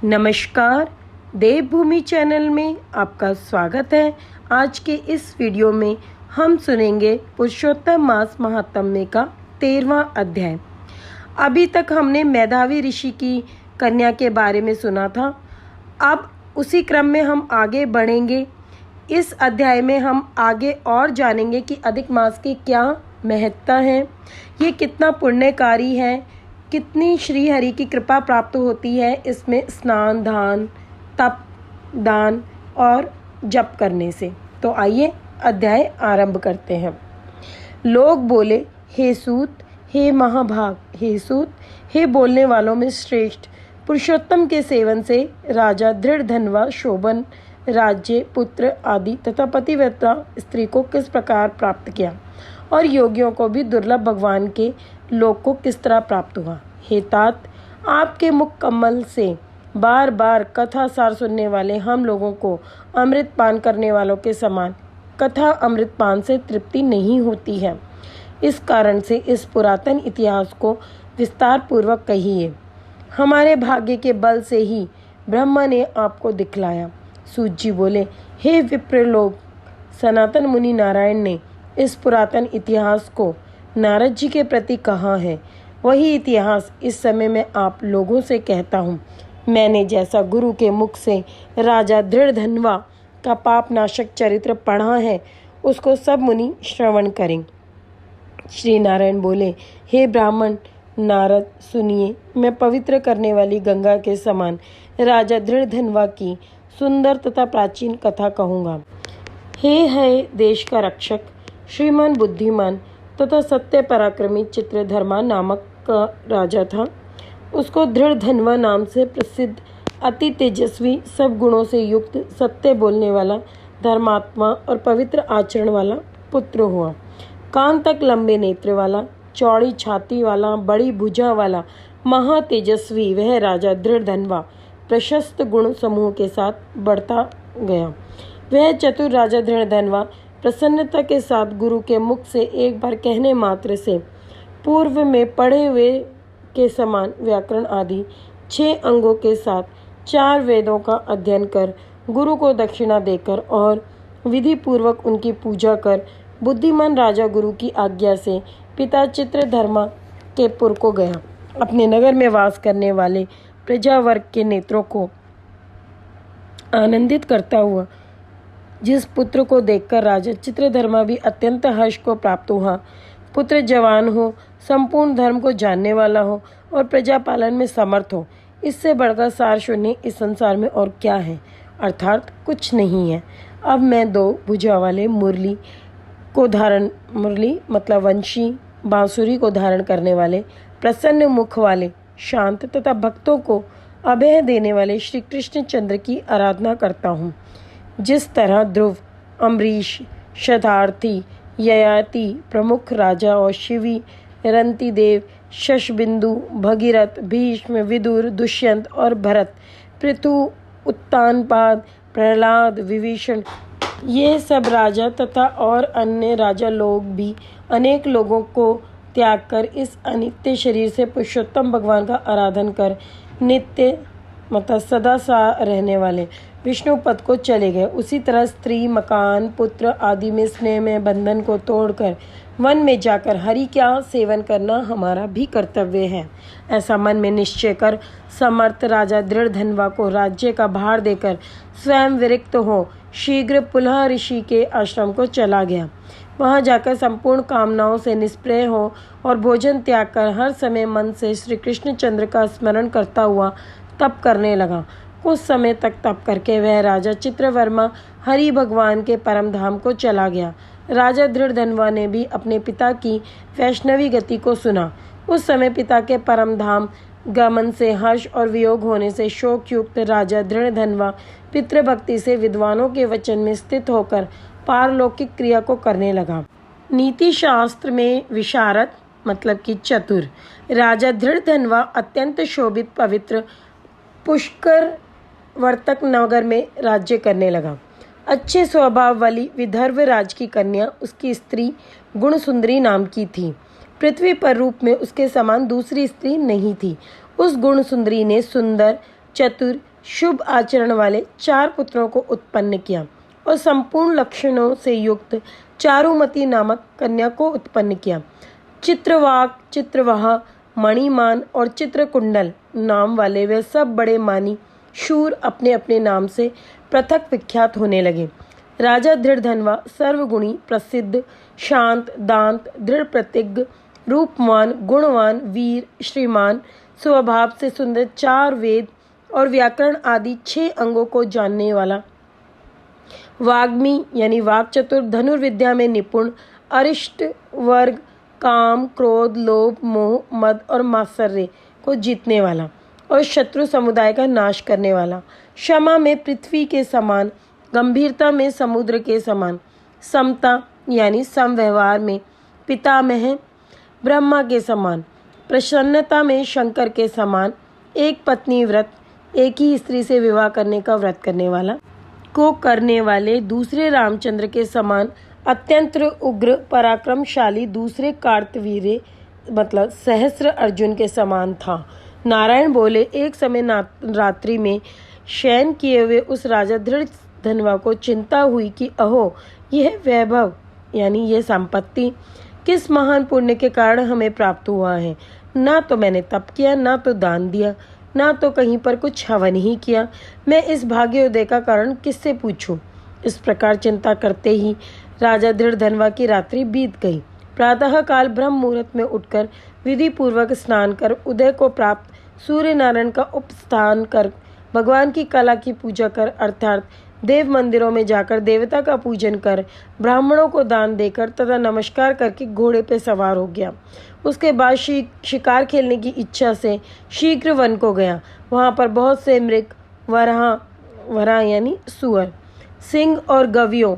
नमस्कार, देवभूमि चैनल में आपका स्वागत है। आज के इस वीडियो में हम सुनेंगे पुरुषोत्तम मास महात्म्य का 13वां अध्याय। अभी तक हमने मेधावी ऋषि की कन्या के बारे में सुना था। अब उसी क्रम में हम आगे बढ़ेंगे। इस अध्याय में हम आगे और जानेंगे कि अधिक मास की क्या महत्ता है, ये कितना पुण्यकारी है, कितनी श्री हरि की कृपा प्राप्त होती है इसमें स्नान, दान, तप, दान और जप करने से। तो आइए अध्याय आरंभ करते हैं। लोग बोले, हे सूत, हे महाभाग, हे सूत, हे बोलने वालों में श्रेष्ठ, पुरुषोत्तम के सेवन से राजा दृढ़ धनवा शोभन राज्य, पुत्र आदि तथा पतिव्रता स्त्री को किस प्रकार प्राप्त किया और योगियों को भी दुर्लभ भगवान के लोक को किस तरह प्राप्त हुआ। हे तात, आपके मुख कमल से बार बार कथा सार सुनने वाले हम लोगों को अमृत पान करने वालों के समान कथा अमृत पान से तृप्ति नहीं होती है। इस कारण से इस पुरातन इतिहास को विस्तार पूर्वक कहिए। हमारे भाग्य के बल से ही ब्रह्मा ने आपको दिखलाया। सूत जी बोले, हे विप्र लोग, सनातन मुनि नारायण ने इस पुरातन इतिहास को नारद जी के प्रति कहा है। वही इतिहास इस समय मैं आप लोगों से कहता हूँ। मैंने जैसा गुरु के मुख से राजा दृढ़ धनवा का पाप नाशक चरित्र पढ़ा है, उसको सब मुनि श्रवण करें। श्री नारायण बोले, हे ब्राह्मण नारद, सुनिए, मैं पवित्र करने वाली गंगा के समान राजा दृढ़ धनवा की सुंदर तथा प्राचीन कथा कहूँगा। हे देश का रक्षक, श्रीमान बुद्धिमान तथा सत्य पराक्रमी चित्रधर्मा नामक का राजा था। उसको दृढ़ धनवा नाम से प्रसिद्ध, अति तेजस्वी, सब गुणों से युक्त, सत्य बोलने वाला, धर्मात्मा और पवित्र आचरण वाला पुत्र हुआ। कान तक लंबे नेत्र वाला, चौड़ी छाती वाला, बड़ी भुजा वाला, महातेजस्वी वह राजा दृढ़ धनवा प्रशस्त गुण समूह के साथ बढ़ता गया। वह चतुर राजा दृढ़ धनवा प्रसन्नता के साथ गुरु के मुख से एक बार कहने मात्र से पूर्व में पढ़े हुए के समान व्याकरण आदि 6 अंगों के साथ 4 वेदों का अध्ययन कर, गुरु को दक्षिणा देकर और विधि पूर्वक उनकी पूजा कर, बुद्धिमान राजा गुरु की आज्ञा से पिता चित्रधर्मा के पुर को गया। अपने नगर में वास करने वाले प्रजा वर्ग के नेत्रों को आनंदित करता हुआ जिस पुत्र को देखकर राजा चित्रधर्मा भी अत्यंत हर्ष को प्राप्त हुआ। पुत्र जवान हो, संपूर्ण धर्म को जानने वाला हो और प्रजा पालन में समर्थ हो, इससे बढ़कर सार शून्य इस संसार में और क्या है, अर्थात कुछ नहीं है। अब मैं 2 भुजा वाले मुरली मतलब वंशी, बांसुरी को धारण करने वाले, प्रसन्न मुख वाले, शांत तथा भक्तों को अभय देने वाले श्री कृष्ण चंद्र की आराधना करता हूँ। जिस तरह ध्रुव, अम्बरीश, शतार्थी, ययाति प्रमुख राजा और शिवी, रंतिदेव, शशबिंदु, भगीरथ, भीष्म, विदुर, दुष्यंत और भरत, पृथु, उत्तानपाद, प्रहलाद, विभीषण, ये सब राजा तथा और अन्य राजा लोग भी अनेक लोगों को त्याग कर इस अनित्य शरीर से पुरुषोत्तम भगवान का आराधन कर नित्य सदा सा रहने वाले विष्णु पद को चले गए। उसी तरह स्त्री, मकान, पुत्र आदि में स्नेह में बंधन को तोड़कर वन में जाकर हरि का सेवन करना हमारा भी कर्तव्य है। ऐसा मन में निश्चय कर समर्थ राजा दृढ़ धनवा को राज्य का भार देकर स्वयं विरक्त हो शीघ्र पुलह ऋषि के आश्रम को चला गया। वहां जाकर संपूर्ण कामनाओं से निष्प्रय हो और भोजन त्याग कर हर समय मन से श्री कृष्ण चंद्र का स्मरण करता हुआ तप करने लगा। कुछ समय तक तप करके वह राजा चित्रवर्मा हरि भगवान के परम धाम को चला गया। राजा दृढ़ धनवा ने भी अपने पिता की वैष्णवी गति को सुना। उस समय पिता के परम धाम गमन से हर्ष और वियोग होने से शोक युक्त राजा दृढ़ धनवा पितृभक्ति से विद्वानों के वचन में स्थित होकर पारलौकिक क्रिया को करने लगा। नीति शास्त्र में विशारद मतलब कि चतुर राजा दृढ़ धनवा अत्यंत शोभित पवित्र पुष्कर वर्तक नगर में राज्य करने लगा। अच्छे स्वभाव वाली विदर्भ राज की कन्या उसकी स्त्री गुणसुंदरी नाम की थी। पृथ्वी पर रूप में उसके समान दूसरी स्त्री नहीं थी। उस गुणसुंदरी ने सुंदर, चतुर, शुभ आचरण वाले 4 पुत्रों को उत्पन्न किया और संपूर्ण लक्षणों से युक्त चारुमती नामक कन्या को उत्पन्न किया। चित्रवाक, चित्रवाह, मणिमान और चित्रकुंडल नाम वाले वे सब बड़े मानी शूर अपने अपने नाम से पृथक विख्यात होने लगे। राजा दृढ़धनवा सर्वगुणी, प्रसिद्ध, शांत, दांत, दृढ़ प्रतिज्ञ, रूपवान, गुणवान, वीर, श्रीमान, स्वभाव से सुंदर, 4 वेद और व्याकरण आदि 6 अंगों को जानने वाला, वाग्मी यानी वाक चतुर, धनुर्विद्या में निपुण, अरिष्ट वर्ग, काम, क्रोध, लोभ, मोह, मद और मात्सर्य को जीतने वाला और शत्रु समुदाय का नाश करने वाला, क्षमा में पृथ्वी के समान, गंभीरता में समुद्र के समान, समता यानी समव्यवहार में पितामह ब्रह्मा के समान, प्रसन्नता में शंकर के समान, एक पत्नी व्रत, एक ही स्त्री से विवाह करने का व्रत करने वाला को करने वाले दूसरे रामचंद्र के समान, अत्यंत उग्र पराक्रमशाली दूसरे कार्तवीर्य मतलब सहस्र अर्जुन के समान था। नारायण बोले, एक समय रात्रि में शयन किए हुए उस राजा दृढ़धनवा को चिंता हुई कि अहो, यह वैभव यानी यह संपत्ति किस महान पुण्य के कारण हमें प्राप्त हुआ है। ना तो मैंने तप किया, ना तो दान दिया, ना तो कहीं पर कुछ हवन ही किया। मैं इस भाग्योदय का कारण किससे पूछूं? इस प्रकार चिंता करते ही राजा दृढ़धनवा की रात्रि बीत गई। प्रातः काल ब्रह्म मुहूर्त में उठकर विधि पूर्वक स्नान कर उदय को प्राप्त सूर्य नारायण का उपस्थान कर भगवान की कला की पूजा कर अर्थात देव मंदिरों में जाकर देवता का पूजन कर ब्राह्मणों को दान देकर तथा नमस्कार करके घोड़े पे सवार हो गया। उसके बाद शिकार खेलने की इच्छा से शीघ्र वन को गया। वहाँ पर बहुत से मृग, वराह यानी सुअर, सिंह और गवियों,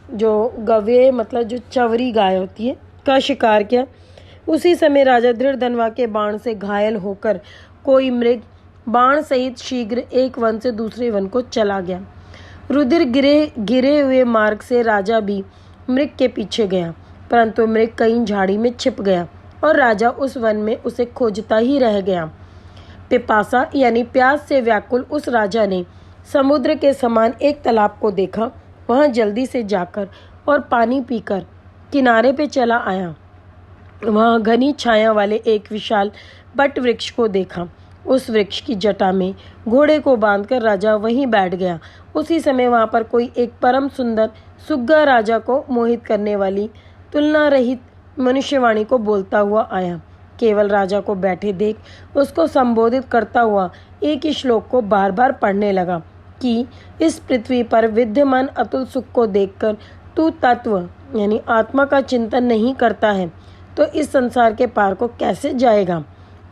जो गवे मतलब जो चवरी गाय होती है, का शिकार किया। उसी समय राजा दृढ़धनवा के बाण से घायल होकर कोई मृग बाण सहित शीघ्र एक वन से दूसरे वन को चला गया। रुधिर गिरे हुए मार्ग से राजा भी मृग के पीछे गया, परंतु मृग कहीं झाड़ी में छिप गया और राजा उस वन में उसे खोजता ही रह गया। पिपासा यानी प्यास से व्याकुल उस राजा ने समुद्र के समान एक तालाब को देखा। वहां जल्दी से जाकर और पानी पीकर किनारे पे चला आया। वहां घनी छाया वाले एक विशाल बट वृक्ष को देखा। उस वृक्ष की जटा में घोड़े को बांधकर राजा वहीं बैठ गया। उसी समय वहां पर कोई एक परम सुंदर सुग्गा राजा को मोहित करने वाली तुलना रहित मनुष्यवाणी को बोलता हुआ आया। केवल राजा को बैठे देख उसको संबोधित करता हुआ एक ही श्लोक को बार बार पढ़ने लगा कि इस पृथ्वी पर विद्यमान अतुल सुख को देखकर तू तत्व यानी आत्मा का चिंतन नहीं करता है तो इस संसार के पार को कैसे जाएगा।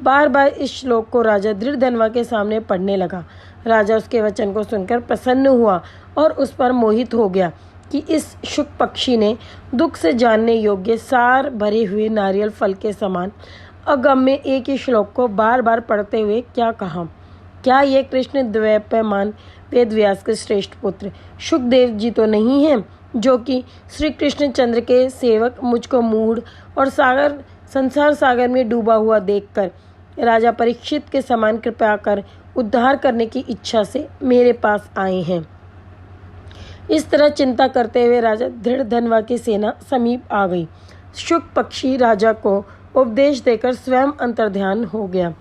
बार बार इस श्लोक को राजा दृढ़धनवा के सामने पढ़ने लगा। राजा उसके वचन को सुनकर प्रसन्न हुआ और उस पर मोहित हो गया कि इस शुक पक्षी ने दुख से जानने योग्य सार भरे हुए नारियल फल के समान अगम्य एक ही श्लोक को बार बार पढ़ते हुए क्या कहा। क्या ये कृष्ण द्वैपायन वेद व्यास के श्रेष्ठ पुत्र शुकदेव जी तो नहीं हैं, जो कि श्री कृष्णचंद्र के सेवक मुझको मूढ़ और संसार सागर में डूबा हुआ देखकर राजा परीक्षित के समान कृपा कर उद्धार करने की इच्छा से मेरे पास आए हैं। इस तरह चिंता करते हुए राजा दृढ़धनवा की सेना समीप आ गई। शुक पक्षी राजा को उपदेश देकर स्वयं अंतर्ध्यान हो गया।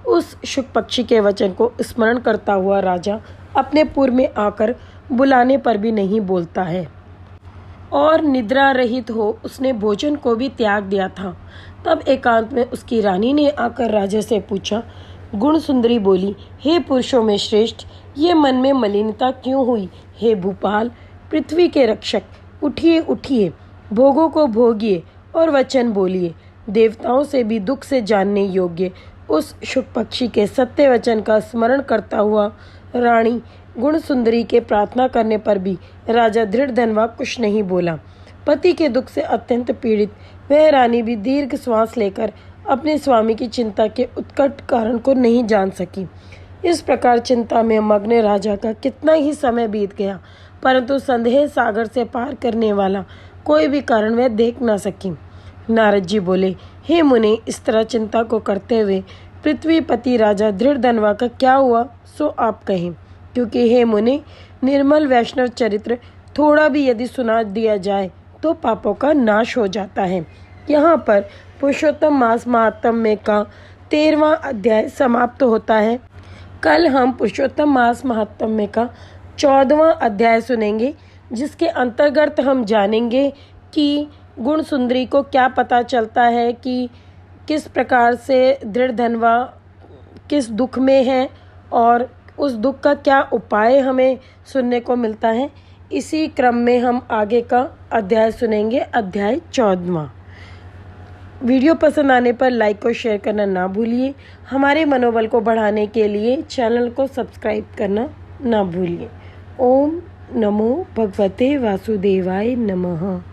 उस शुक पक्षी के वचन को स्मरण करता हुआ राजा अपने पुर में आकर बुलाने पर भी नहीं बोलता है और निद्रा रहित हो उसने भोजन को भी त्याग दिया था। तब एकांत में उसकी रानी ने आकर राजा से पूछा। गुण सुंदरी बोली, हे पुरुषों में श्रेष्ठ, ये मन में मलिनता क्यों हुई? हे भूपाल, पृथ्वी के रक्षक, उठिए उठिए, भोगों को भोगिए और वचन बोलिए। देवताओं से भी दुख से जानने योग्य उस शुक पक्षी के सत्य वचन का स्मरण करता हुआ रानी गुण सुंदरी के प्रार्थना करने पर भी राजा दृढ़धनवा कुछ नहीं बोला। पति के दुख से अत्यंत पीड़ित वह रानी भी दीर्घ श्वास लेकर अपने स्वामी की चिंता के उत्कट कारण को नहीं जान सकी। इस प्रकार चिंता में मग्न राजा का कितना ही समय बीत गया, परंतु संदेह सागर से पार करने वाला कोई भी कारण वह देख न सकी। नारद जी बोले, हे मुने, इस तरह चिंता को करते हुए पृथ्वीपति राजा दृढ़धनवा का क्या हुआ सो आप कहें। क्योंकि हे मुनि, निर्मल वैष्णव चरित्र थोड़ा भी यदि सुना दिया जाए तो पापों का नाश हो जाता है। यहाँ पर पुरुषोत्तम मास महात्म्य का 13वां अध्याय समाप्त होता है। कल हम पुरुषोत्तम मास महात्म्य का 14वां अध्याय सुनेंगे, जिसके अंतर्गत हम जानेंगे कि गुण सुंदरी को क्या पता चलता है कि किस प्रकार से दृढ़ धनवा किस दुख में है और उस दुख का क्या उपाय हमें सुनने को मिलता है। इसी क्रम में हम आगे का अध्याय सुनेंगे, अध्याय 14वां। वीडियो पसंद आने पर लाइक और शेयर करना ना भूलिए। हमारे मनोबल को बढ़ाने के लिए चैनल को सब्सक्राइब करना ना भूलिए। ओम नमो भगवते वासुदेवाय नमः।